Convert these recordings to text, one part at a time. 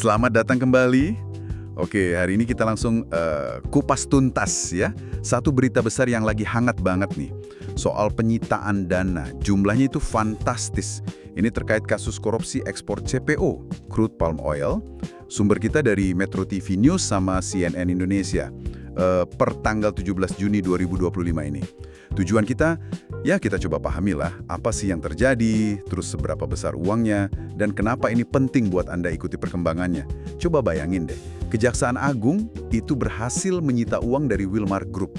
Selamat datang kembali. Oke, hari ini kita langsung kupas tuntas ya. Satu berita besar yang lagi hangat banget nih. Soal penyitaan dana. Jumlahnya itu fantastis. Ini terkait kasus korupsi ekspor CPO, crude palm oil. Sumber kita dari Metro TV News sama CNN Indonesia. Per tanggal 17 Juni 2025 ini. Tujuan kita, ya kita coba pahamilah apa sih yang terjadi, terus seberapa besar uangnya, dan kenapa ini penting buat Anda ikuti perkembangannya. Coba bayangin deh, Kejaksaan Agung itu berhasil menyita uang dari Wilmar Group.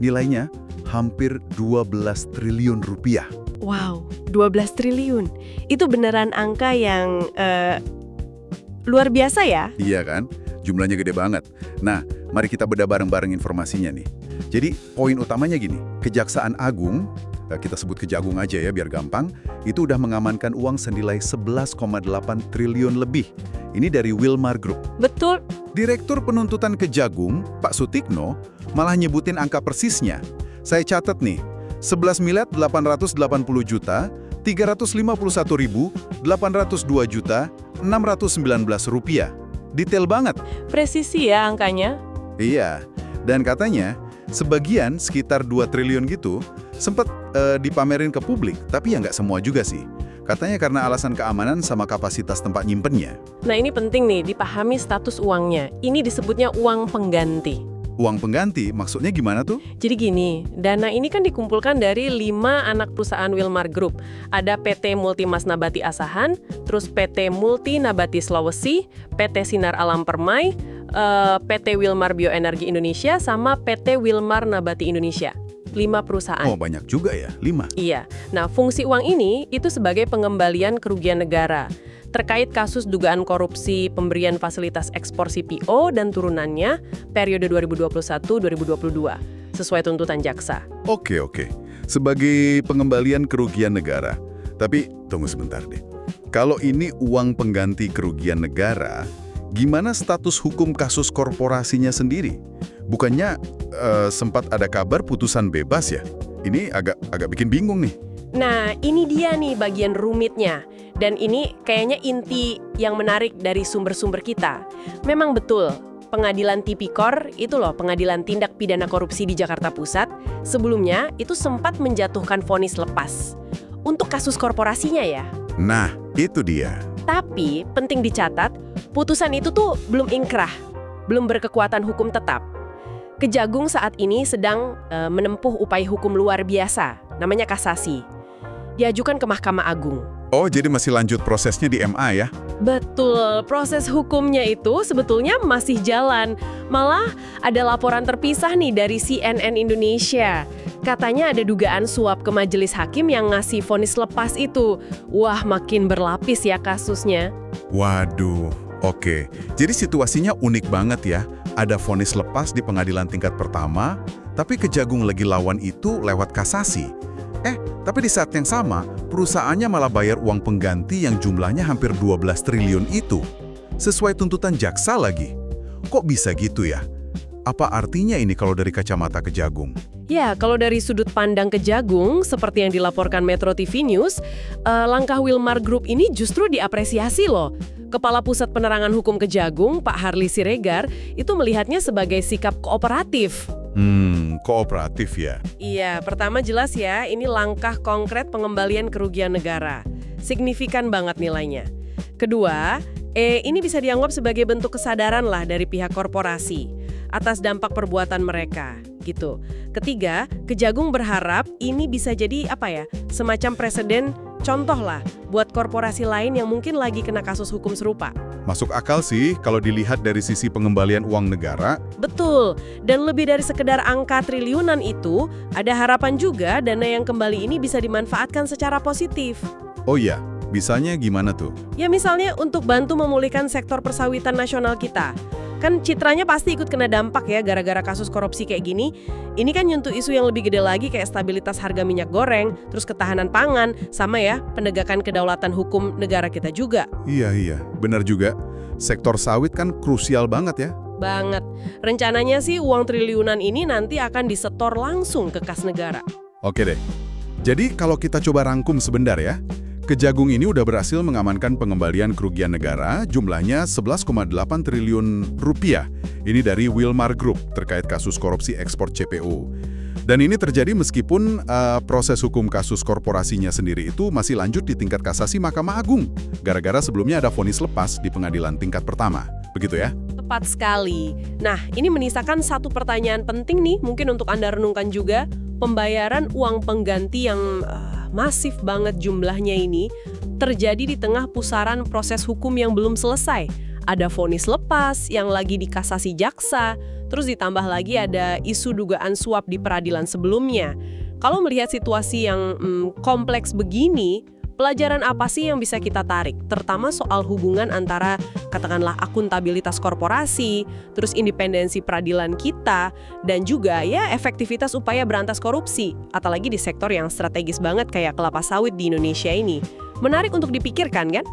Nilainya hampir 12 triliun rupiah. Wow, 12 triliun. Itu beneran angka yang luar biasa ya? Iya kan? Jumlahnya gede banget. Nah, mari kita bedah bareng-bareng informasinya nih. Jadi, poin utamanya gini, Kejaksaan Agung, kita sebut Kejagung aja ya biar gampang, itu udah mengamankan uang senilai 11,8 triliun lebih. Ini dari Wilmar Group. Betul. Direktur Penuntutan Kejagung, Pak Sutikno, malah nyebutin angka persisnya. Saya catat nih, 11.881.351.802.619 rupiah. Detail banget. Presisi ya angkanya? Iya, dan katanya sebagian sekitar 2 triliun gitu sempat dipamerin ke publik, tapi ya nggak semua juga sih. Katanya karena alasan keamanan sama kapasitas tempat nyimpennya. Nah ini penting nih, dipahami status uangnya. Ini disebutnya uang pengganti. Uang pengganti maksudnya gimana tuh? Jadi gini, dana ini kan dikumpulkan dari 5 anak perusahaan Wilmar Group. Ada PT Multimas Nabati Asahan, terus PT Multi Nabati Sulawesi, PT Sinar Alam Permai, PT Wilmar Bioenergi Indonesia, sama PT Wilmar Nabati Indonesia. 5 perusahaan. Oh, banyak juga ya, 5. Iya. Nah, fungsi uang ini itu sebagai pengembalian kerugian negara terkait kasus dugaan korupsi pemberian fasilitas ekspor CPO dan turunannya periode 2021-2022 sesuai tuntutan jaksa. Oke. Sebagai pengembalian kerugian negara. Tapi tunggu sebentar deh. Kalau ini uang pengganti kerugian negara, gimana status hukum kasus korporasinya sendiri? Bukannya sempat ada kabar putusan bebas ya? Ini agak bikin bingung nih. Nah, ini dia nih bagian rumitnya. Dan ini kayaknya inti yang menarik dari sumber-sumber kita. Memang betul, Pengadilan Tipikor, itu loh Pengadilan Tindak Pidana Korupsi di Jakarta Pusat, sebelumnya itu sempat menjatuhkan vonis lepas. Untuk kasus korporasinya ya. Nah, itu dia. Tapi, penting dicatat, putusan itu tuh belum inkrah, belum berkekuatan hukum tetap. Kejagung saat ini sedang menempuh upaya hukum luar biasa, namanya kasasi. Diajukan ke Mahkamah Agung. Oh, jadi masih lanjut prosesnya di MA ya? Betul, proses hukumnya itu sebetulnya masih jalan. Malah ada laporan terpisah nih dari CNN Indonesia. Katanya ada dugaan suap ke majelis hakim yang ngasih vonis lepas itu. Wah, makin berlapis ya kasusnya. Waduh, oke. Jadi situasinya unik banget ya. Ada vonis lepas di pengadilan tingkat pertama, tapi Kejagung lagi lawan itu lewat kasasi. Tapi di saat yang sama, perusahaannya malah bayar uang pengganti yang jumlahnya hampir 12 triliun itu. Sesuai tuntutan jaksa lagi. Kok bisa gitu ya? Apa artinya ini kalau dari kacamata Kejagung? Ya, kalau dari sudut pandang Kejagung, seperti yang dilaporkan Metro TV News, langkah Wilmar Group ini justru diapresiasi loh. Kepala Pusat Penerangan Hukum Kejagung, Pak Harli Siregar, itu melihatnya sebagai sikap kooperatif. Kooperatif ya? Iya, pertama jelas ya, ini langkah konkret pengembalian kerugian negara. Signifikan banget nilainya. Kedua, ini bisa dianggap sebagai bentuk kesadaran lah dari pihak korporasi atas dampak perbuatan mereka, gitu. Ketiga, Kejagung berharap ini bisa jadi semacam preseden contoh lah buat korporasi lain yang mungkin lagi kena kasus hukum serupa. Masuk akal sih kalau dilihat dari sisi pengembalian uang negara. Betul, dan lebih dari sekedar angka triliunan itu, ada harapan juga dana yang kembali ini bisa dimanfaatkan secara positif. Oh iya, bisanya gimana tuh? Ya misalnya untuk bantu memulihkan sektor persawitan nasional kita. Kan citranya pasti ikut kena dampak ya gara-gara kasus korupsi kayak gini. Ini kan nyentuh isu yang lebih gede lagi kayak stabilitas harga minyak goreng, terus ketahanan pangan, sama ya penegakan kedaulatan hukum negara kita juga. Iya, benar juga. Sektor sawit kan krusial banget ya. Banget. Rencananya sih uang triliunan ini nanti akan disetor langsung ke kas negara. Oke deh. Jadi kalau kita coba rangkum sebentar ya, Kejagung ini udah berhasil mengamankan pengembalian kerugian negara, jumlahnya 11,8 triliun rupiah. Ini dari Wilmar Group terkait kasus korupsi ekspor CPO. Dan ini terjadi meskipun proses hukum kasus korporasinya sendiri itu masih lanjut di tingkat kasasi Mahkamah Agung. Gara-gara sebelumnya ada vonis lepas di pengadilan tingkat pertama. Begitu ya? Tepat sekali. Nah, ini menyisakan satu pertanyaan penting nih, mungkin untuk Anda renungkan juga. Pembayaran uang pengganti yang masif banget jumlahnya ini terjadi di tengah pusaran proses hukum yang belum selesai. Ada vonis lepas yang lagi dikasasi jaksa, terus ditambah lagi ada isu dugaan suap di peradilan sebelumnya. Kalau melihat situasi yang kompleks begini, pelajaran apa sih yang bisa kita tarik? Terutama soal hubungan antara katakanlah akuntabilitas korporasi, terus independensi peradilan kita, dan juga ya efektivitas upaya berantas korupsi, apalagi di sektor yang strategis banget kayak kelapa sawit di Indonesia ini. Menarik untuk dipikirkan kan?